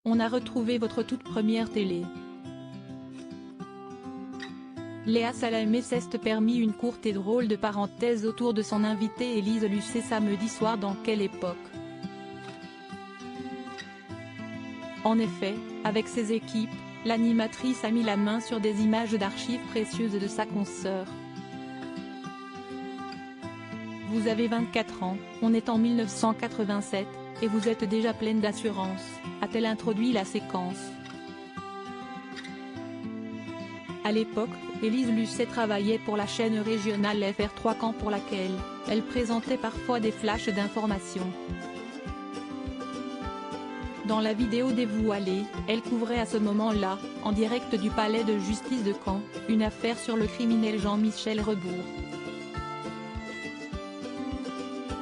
On a retrouvé votre toute première télé. Léa Salamé s'est permis une courte et drôle de parenthèse autour de son invitée Élise Lucet samedi soir. Dans quelle époque? En effet, avec ses équipes, l'animatrice a mis la main sur des images d'archives précieuses de sa consoeur. Vous avez 24 ans, on est en 1987, et vous êtes déjà pleine d'assurance, a-t-elle introduit la séquence. À l'époque, Élise Lucet travaillait pour la chaîne régionale FR3 Caen pour laquelle elle présentait parfois des flashs d'informations. Dans la vidéo dévoilée, elle couvrait à ce moment-là, en direct du palais de justice de Caen, une affaire sur le criminel Jean-Michel Rebours.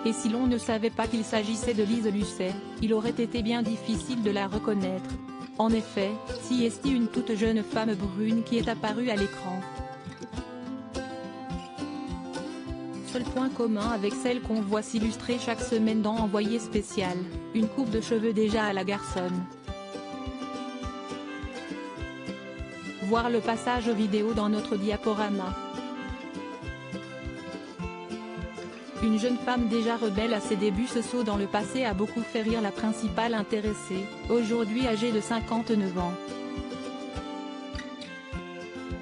Et si l'on ne savait pas qu'il s'agissait de Lise Lucet, il aurait été bien difficile de la reconnaître. En effet, si est une toute jeune femme brune qui est apparue à l'écran. Seul point commun avec celle qu'on voit s'illustrer chaque semaine dans Envoyé spécial, une coupe de cheveux déjà à la garçonne. Voir le passage vidéo dans notre diaporama. Une jeune femme déjà rebelle à ses débuts. Ce saut dans le passé a beaucoup fait rire la principale intéressée, aujourd'hui âgée de 59 ans.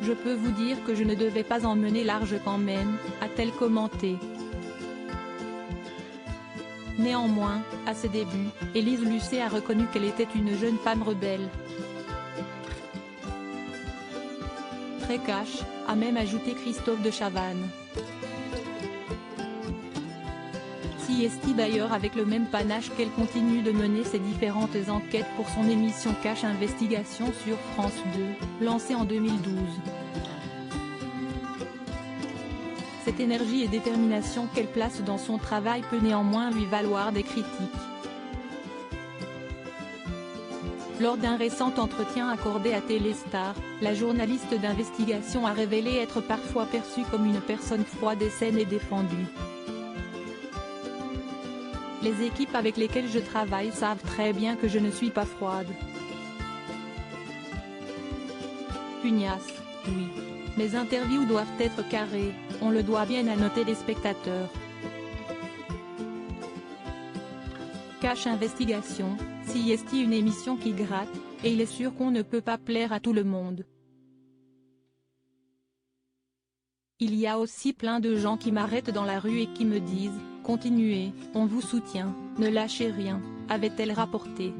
Je peux vous dire que je ne devais pas en mener large quand même, a-t-elle commenté. Néanmoins, à ses débuts, Élise Lucet a reconnu qu'elle était une jeune femme rebelle. Très cash, a même ajouté Christophe de Chavannes. Est d'ailleurs avec le même panache qu'elle continue de mener ses différentes enquêtes pour son émission Cash Investigation sur France 2, lancée en 2012. Cette énergie et détermination qu'elle place dans son travail peut néanmoins lui valoir des critiques. Lors d'un récent entretien accordé à Téléstar, la journaliste d'investigation a révélé être parfois perçue comme une personne froide et saine et défendue. Les équipes avec lesquelles je travaille savent très bien que je ne suis pas froide. Pugnace, oui. Mes interviews doivent être carrées, on le doit bien à nos téléspectateurs. Cash Investigation, si est une émission qui gratte, et il est sûr qu'on ne peut pas plaire à tout le monde. Il y a aussi plein de gens qui m'arrêtent dans la rue et qui me disent « Continuez, on vous soutient, ne lâchez rien », avait-elle rapporté.